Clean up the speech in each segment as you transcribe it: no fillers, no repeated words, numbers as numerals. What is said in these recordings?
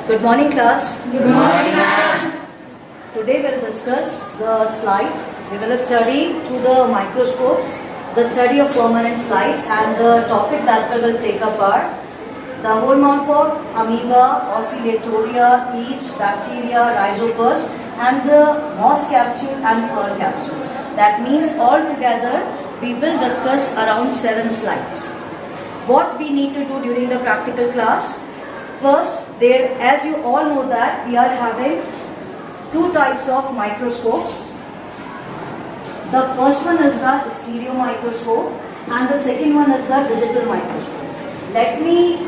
Good morning, class. Good morning, ma'am. Today we'll discuss the slides. We will study through the microscopes, the study of permanent slides, and the topic that we will take up are the whole mouth of amoeba, oscillatoria, yeast, bacteria, rhizopus, and the moss capsule and fur capsule. That means all together we will discuss around 7 slides. What we need to do during the practical class? First, as you all know that we are having 2 types of microscopes. The first one is the stereo microscope and the second one is the digital microscope. Let me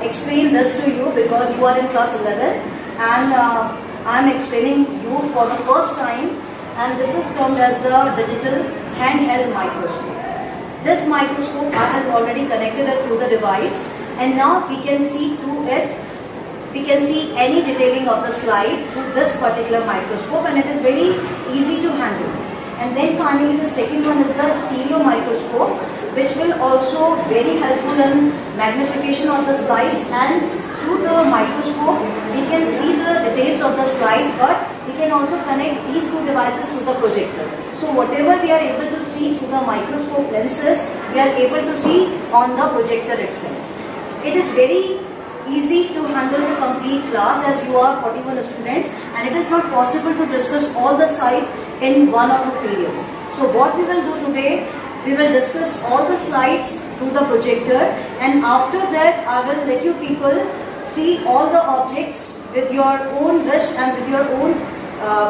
explain this to you because you are in class 11 and I am explaining you for the first time, and this is termed as the digital handheld microscope. This microscope I has already connected it to the device, and now we can see through it. We can see any detailing of the slide through this particular microscope, and it is very easy to handle. And then finally the second one is the stereo microscope, which will also very helpful in magnification of the slides, and through the microscope we can see the details of the slide, but we can also connect these 2 devices to the projector. So whatever we are able to see through the microscope lenses, we are able to see on the projector itself. It is very easy to handle the complete class as you are 41 students, and it is not possible to discuss all the slides in 1 or 2 periods. So what we will do today, we will discuss all the slides through the projector, and after that I will let you people see all the objects with your own wish and with your own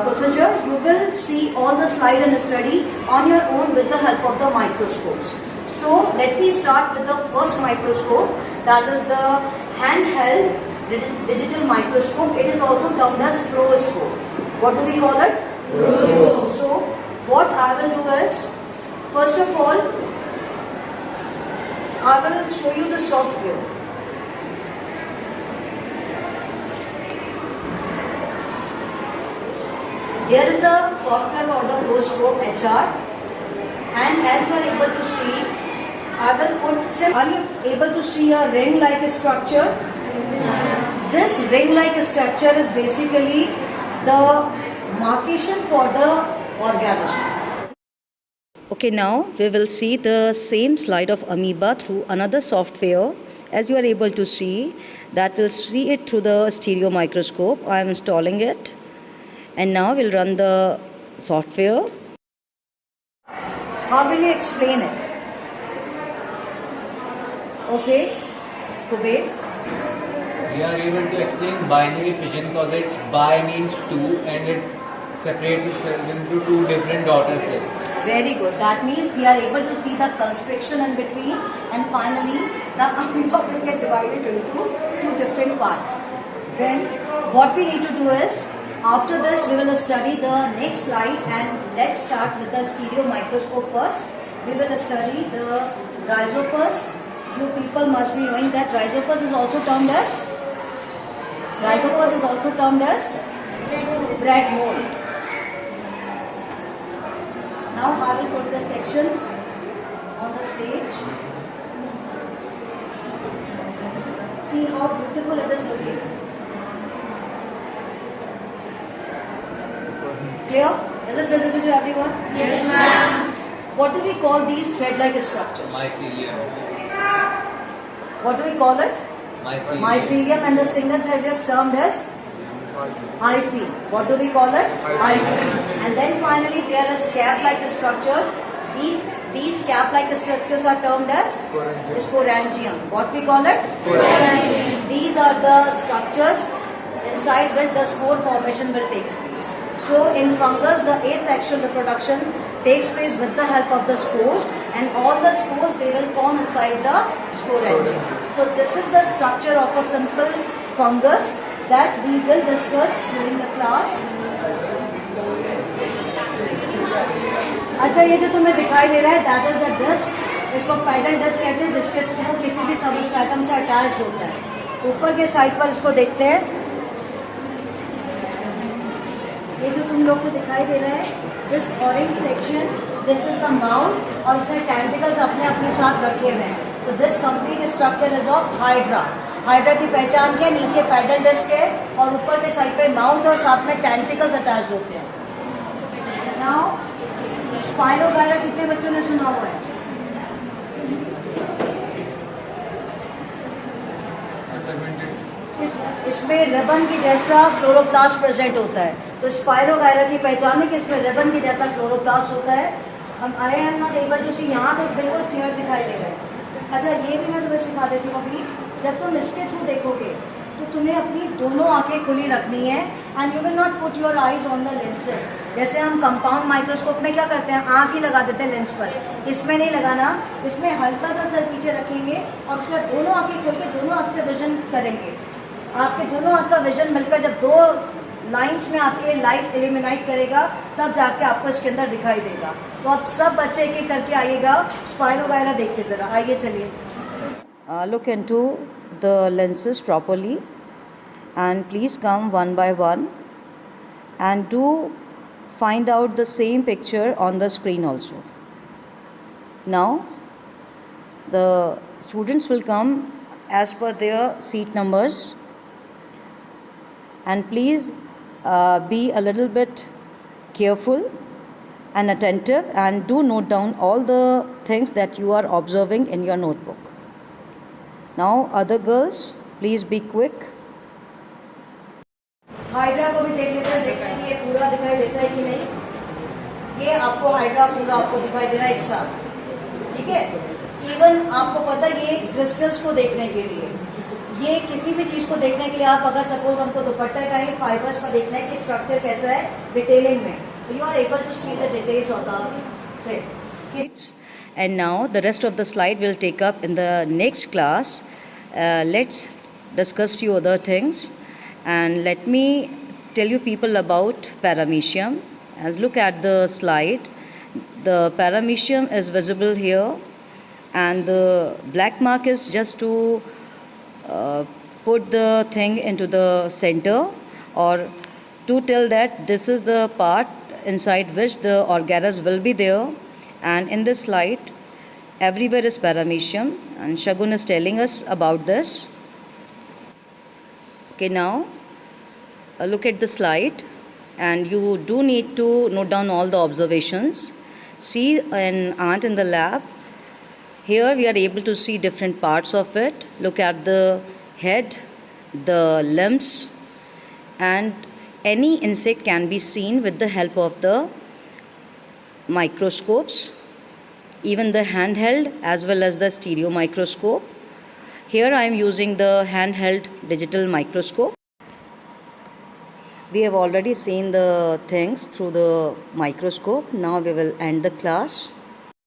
procedure. You will see all the slide and study on your own with the help of the microscopes. So let me start with the first microscope, that is the handheld digital microscope. It is also termed as fluoroscope. What do we call it? Fluoroscope. So what I will do is, first of all, I will show you the software. Here is the software for the fluoroscope HR, and as you are able to see, I will put, are you able to see a ring-like structure? This ring-like structure is basically the markation for the organism. Okay, now we will see the same slide of amoeba through another software. As you are able to see, that will see it through the stereo microscope. I am installing it, and now we'll run the software. How will you explain it? Okay, Kuber. We are able to explain binary fission because its bi means 2 and it separates itself into 2 different daughter cells. Very good. That means we are able to see the constriction in between, and finally the amoeba will get divided into 2 different parts. Then what we need to do is, after this we will study the next slide, and let's start with the stereo microscope first. We will study the rhizopus. You people must be knowing that rhizopus is also termed as bread mold. Now I will put the section on the stage. See how beautiful it is looking. Clear? Is it visible to everyone? Yes, ma'am. What do we call these thread-like structures? Mycelium. What do we call it? Mycelium. Mycelium, and the single thread is termed as hyphae. What do we call it? Hyphae. And then finally there is cap-like structures. These cap-like structures are termed as sporangium. What we call it? Sporangium. These are the structures inside which the spore formation will take place. So in fungus, the asexual reproduction takes place with the help of the spores, and all the spores, they will form inside the sporangium. So this is the structure of a simple fungus that we will discuss during the class. अच्छा, ये जो तुम्हें दिखाई दे रहा है, that is the disc. इसको pedal disc कहते हैं, जिसके थ्रू किसी भी सबस्ट्रेटम से अटैच होता है. ऊपर के साइड पर इसको देखते हैं. ये जो तुम लोग को दिखाई दे रहा है, this orange section, this is the mouth, और इसमें tentacles अपने साथ रखे हुए हैं. So this complete structure is of hydra. Hydra की पहचान क्या है? नीचे पैडल डिस्क है और ऊपर के साइड पे माउथ और साथ में टेंटिकल्स अटैच होते हैं। नाउ स्पाइरोगायरा कितने बच्चों ने सुना हुआ है? इसमें रिबन की जैसा क्लोरोप्लास्ट प्रेजेंट होता है। तो स्पाइरोगायरा की पहचान है कि इसमें रिबन की जैसा क्लोरोप्लास्ट होता है। हम I am not able to see, यहाँ तो बिल्कुल क्लियर दिखाई दे रहा है। अच्छा, ये भी मैं तुम्हें सिखा देती हूँ अभी। जब तुम इसके थ्रू देखोगे तो तुम्हें अपनी दोनों आंखें खुली रखनी है and you will not put your eyes on the lenses. जैसे हम कंपाउंड माइक्रोस्कोप में क्या करते हैं, आंख ही लगा देते हैं लेंस पर। इसमें नहीं लगाना, इसमें हल्का सा सर पीछे रखेंगे और उसके बाद दोनों आंखें खोल के दोनों आंख से विजन करेंगे। आपके दोनों आंख का विजन मिलकर जब दो लाइंस में आपके लाइट एलिमिनेट करेगा तब जाके आपको इसके अंदर दिखाई देगा। तो आप सब बच्चे एक एक करके आइएगा, स्पाइरोगायरा देखिए ज़रा, आइए चलिए। Look into the lenses properly and please come one by one and do find out the same picture on the screen also. Now the students will come as per their seat numbers and please be a little bit careful and attentive and do note down all the things that you are observing in your notebook. Now other girls, please be quick. Hydra को भी देख लेते हैं, देखते हैं कि ये पूरा दिखाई देता है कि नहीं। ये आपको हाइड्रा पूरा आपको दिखाई दे रहा है एक साथ, ठीक है। इवन आपको पता है ये क्रिस्टल्स को देखने के लिए, ये किसी भी चीज को देखने के लिए, आप अगर सपोज हमको दुपट्टे का ही फाइबर्स का देखना है कि स्ट्रक्चर कैसा है डिटेलिंग में, you are able to see the details of the thread. And now the rest of the slide we'll take up in the next class. Let's discuss few other things and let me tell you people about paramecium. As look at the slide, the paramecium is visible here and the black mark is just to put the thing into the center or to tell that this is the part inside which the agarus will be there. And in this slide everywhere is paramecium and Shagun is telling us about this. Okay, now look at the slide and you do need to note down all the observations. See an ant in the lab. Here we are able to see different parts of it. Look at the head, the limbs, and any insect can be seen with the help of the microscopes, even the handheld as well as the stereo microscope. Here I am using the handheld digital microscope. We have already seen the things through the microscope. Now we will end the class.